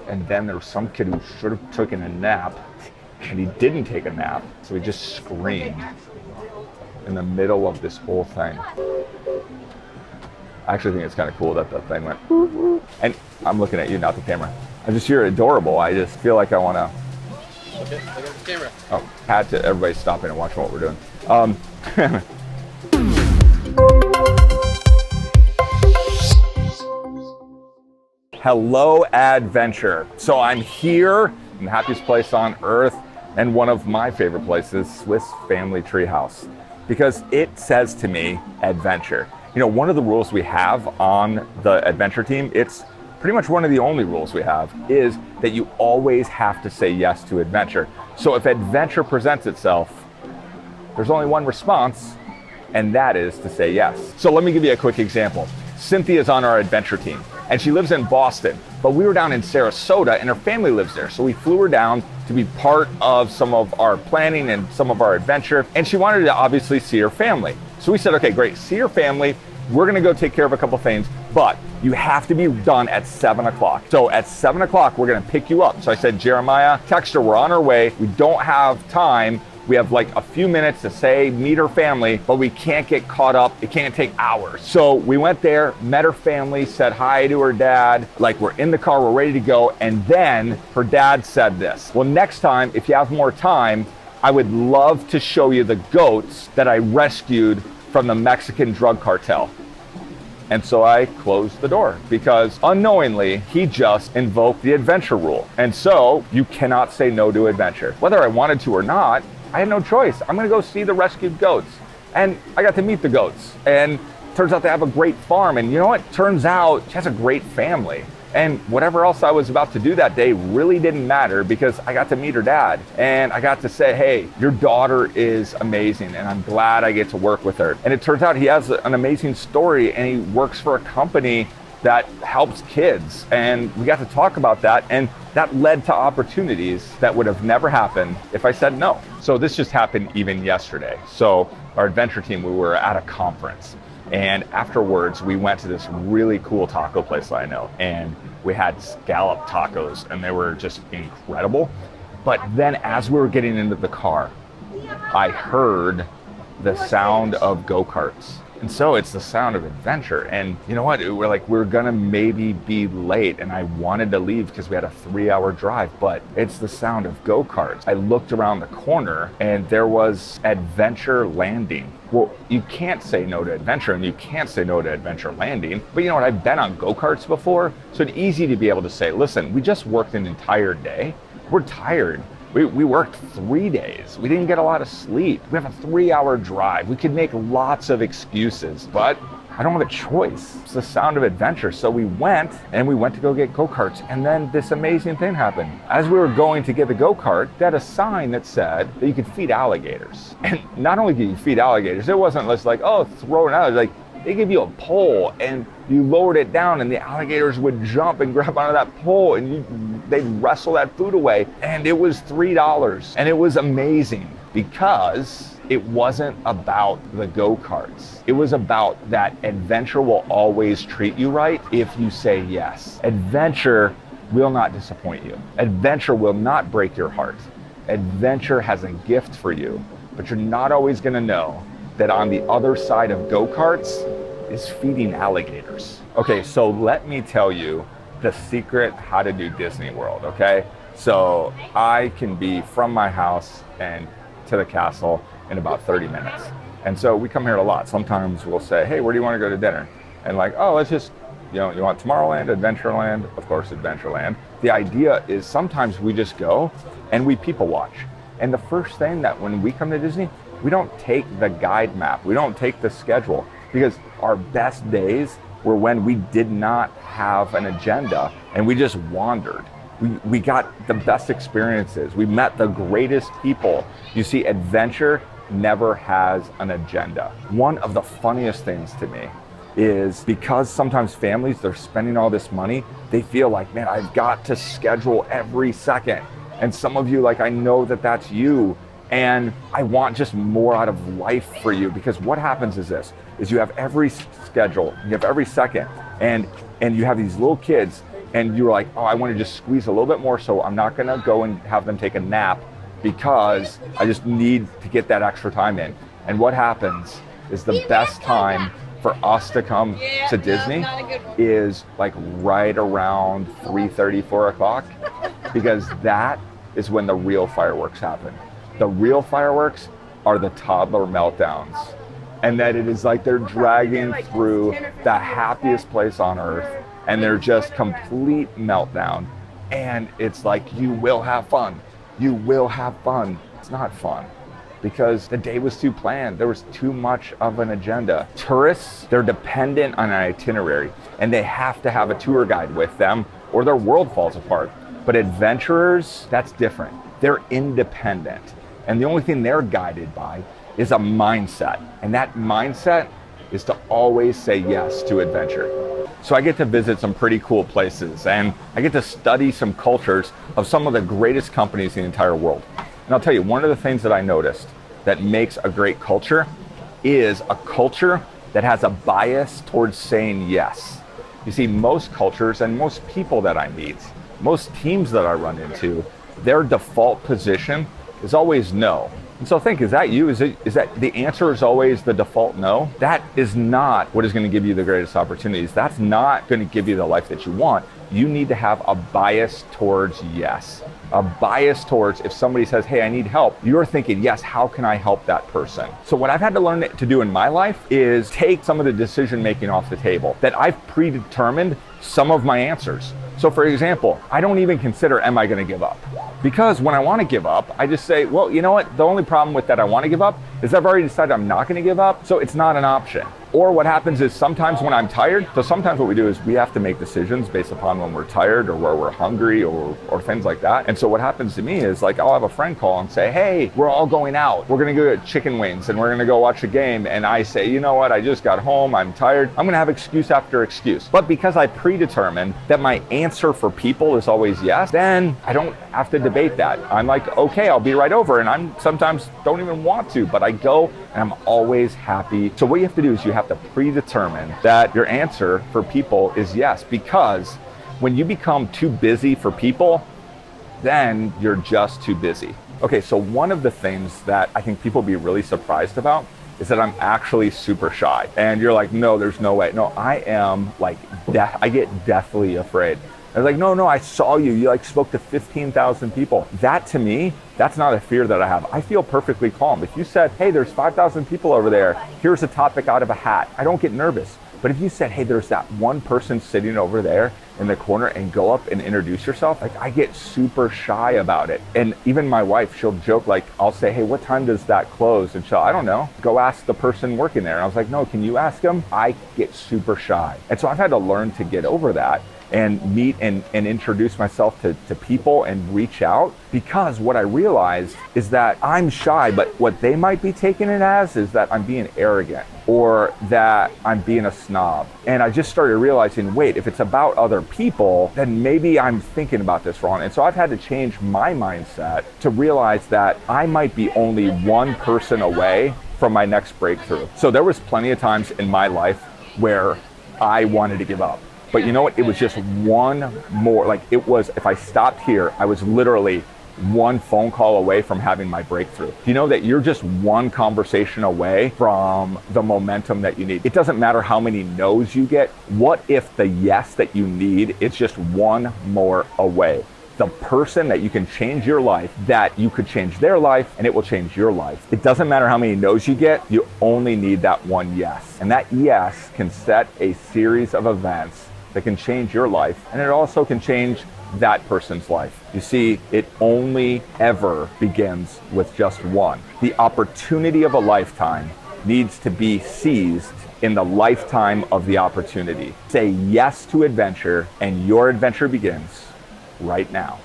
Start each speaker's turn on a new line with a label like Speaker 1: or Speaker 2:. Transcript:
Speaker 1: And then there was some kid who should have taken a nap, and he didn't take a nap, so he just screamed in the middle of this whole thing. I actually think it's kind of cool that the thing went, and I'm looking at you, not the camera. You're adorable. I just feel like I want to.
Speaker 2: Okay, look at the camera.
Speaker 1: Oh, had to everybody stop in and watch what we're doing. Hello, adventure. So I'm here in the happiest place on earth and one of my favorite places, Swiss Family Treehouse, because it says to me, adventure. You know, one of the rules we have on the adventure team, it's pretty much one of the only rules we have, is that you always have to say yes to adventure. So if adventure presents itself, there's only one response, and that is to say yes. So let me give you a quick example. Cynthia's on our adventure team, and she lives in Boston, but we were down in Sarasota, and her family lives there. So we flew her down to be part of some of our planning and some of our adventure, and she wanted to obviously see her family. So we said, okay, great, see your family. We're gonna go take care of a couple things, but you have to be done at 7 o'clock. So at 7 o'clock, we're gonna pick you up. So I said, Jeremiah, text her, we're on our way. We don't have time. We have like a few minutes to say, meet her family, but we can't get caught up. It can't take hours. So we went there, met her family, said hi to her dad. Like, we're in the car, we're ready to go. And then her dad said this, well, next time, if you have more time, I would love to show you the goats that I rescued from the Mexican drug cartel. And so I closed the door because unknowingly, he just invoked the adventure rule. And so you cannot say no to adventure. Whether I wanted to or not, I had no choice. I'm gonna go see the rescued goats. And I got to meet the goats. And turns out they have a great farm. And you know what? Turns out she has a great family. And whatever else I was about to do that day really didn't matter because I got to meet her dad. And I got to say, hey, your daughter is amazing and I'm glad I get to work with her. And it turns out he has an amazing story and he works for a company that helps kids. And we got to talk about that. And that led to opportunities that would have never happened if I said no. So this just happened even yesterday. So our adventure team, we were at a conference. And afterwards, we went to this really cool taco place that I know. And we had scallop tacos and they were just incredible. But then as we were getting into the car, I heard the sound of go-karts. And so it's the sound of adventure. And you know what? We're gonna maybe be late and I wanted to leave because we had a 3-hour drive, but it's the sound of go-karts. I looked around the corner and there was Adventure Landing. Well, you can't say no to adventure and you can't say no to Adventure Landing, but you know what? I've been on go-karts before, so it's easy to be able to say, listen, we just worked an entire day. We're tired. We worked 3 days. We didn't get a lot of sleep. We have a 3-hour drive. We could make lots of excuses, but I don't have a choice. It's the sound of adventure. So we went to go get go-karts. And then this amazing thing happened. As we were going to get the go-kart, they had a sign that said that you could feed alligators. And not only could you feed alligators, it wasn't just like, oh, throw it out. Like, they give you a pole and you lowered it down and the alligators would jump and grab onto that pole and they'd wrestle that food away. And it was $3. And it was amazing because it wasn't about the go-karts. It was about that adventure will always treat you right if you say yes. Adventure will not disappoint you. Adventure will not break your heart. Adventure has a gift for you, but you're not always gonna know that on the other side of go-karts is feeding alligators. Okay, so let me tell you the secret how to do Disney World, okay? So I can be from my house and to the castle in about 30 minutes. And so we come here a lot. Sometimes we'll say, hey, where do you want to go to dinner? And like, oh, let's just, you want Tomorrowland, Adventureland? Of course, Adventureland. The idea is sometimes we just go and we people watch. And the first thing that when we come to Disney, we don't take the guide map. We don't take the schedule because our best days were when we did not have an agenda and we just wandered. We got the best experiences. We met the greatest people. You see, adventure never has an agenda. One of the funniest things to me is because sometimes families, they're spending all this money, they feel like, man, I've got to schedule every second. And some of you, like, I know that that's you. And I want just more out of life for you because what happens is this, is you have every schedule, you have every second, and you have these little kids and you're like, oh, I want to just squeeze a little bit more, so I'm not going to go and have them take a nap because I just need to get that extra time in. And what happens is the best time for us to come to Disney is like right around 3:30, 4 o'clock, because that is when the real fireworks happen. The real fireworks are the toddler meltdowns. And that it is like they're dragging through the happiest place on earth, and they're just complete meltdown. And it's like, you will have fun. You will have fun. It's not fun because the day was too planned. There was too much of an agenda. Tourists, they're dependent on an itinerary, and they have to have a tour guide with them or their world falls apart. But adventurers, that's different. They're independent. And the only thing they're guided by is a mindset. And that mindset is to always say yes to adventure. So I get to visit some pretty cool places, and I get to study some cultures of some of the greatest companies in the entire world. And I'll tell you, one of the things that I noticed that makes a great culture is a culture that has a bias towards saying yes. You see, most cultures and most people that I meet, most teams that I run into, their default position is always no. And so think, is that you? Is that the answer is always the default no? That is not what is going to give you the greatest opportunities. That's not going to give you the life that you want. You need to have a bias towards yes. A bias towards, if somebody says, hey, I need help, you're thinking, yes, how can I help that person? So what I've had to learn to do in my life is take some of the decision making off the table, that I've predetermined some of my answers. So for example, I don't even consider, am I going to give up? Because when I want to give up, I just say, well, you know what? The only problem with that I want to give up is I've already decided I'm not going to give up, so it's not an option. Or what happens is sometimes when I'm tired, so sometimes what we do is we have to make decisions based upon when we're tired or where we're hungry or things like that. And so what happens to me is like, I'll have a friend call and say, hey, we're all going out. We're going to go get chicken wings and we're going to go watch a game. And I say, you know what? I just got home. I'm tired. I'm going to have excuse after excuse. But because I predetermined that my answer for people is always yes, then I don't have to debate that. I'm like, okay, I'll be right over. And I'm sometimes don't even want to, but I go and I'm always happy. So what you have to do is you have to predetermine that your answer for people is yes, because when you become too busy for people, then you're just too busy. Okay, so one of the things that I think people be really surprised about is that I'm actually super shy. And you're like, no, there's no way. No, I am like, I get deathly afraid. I was like, no, I saw you. You like spoke to 15,000 people. That to me, that's not a fear that I have. I feel perfectly calm. If you said, hey, there's 5,000 people over there, here's a topic out of a hat, I don't get nervous. But if you said, hey, there's that one person sitting over there in the corner, and go up and introduce yourself, like I get super shy about it. And even my wife, she'll joke, like I'll say, hey, what time does that close? And she'll, I don't know, go ask the person working there. And I was like, no, can you ask them? I get super shy. And so I've had to learn to get over that and meet and introduce myself to people and reach out, because what I realized is that I'm shy, but what they might be taking it as is that I'm being arrogant or that I'm being a snob. And I just started realizing, wait, if it's about other people, then maybe I'm thinking about this wrong. And so I've had to change my mindset to realize that I might be only one person away from my next breakthrough. So there was plenty of times in my life where I wanted to give up. But you know what? It was just one more, like it was, if I stopped here, I was literally one phone call away from having my breakthrough. Do you know that you're just one conversation away from the momentum that you need? It doesn't matter how many no's you get. What if the yes that you need, it's just one more away? The person that you can change your life, that you could change their life, and it will change your life. It doesn't matter how many no's you get, you only need that one yes. And that yes can set a series of events that can change your life, and it also can change that person's life. You see, it only ever begins with just one. The opportunity of a lifetime needs to be seized in the lifetime of the opportunity. Say yes to adventure, and your adventure begins right now.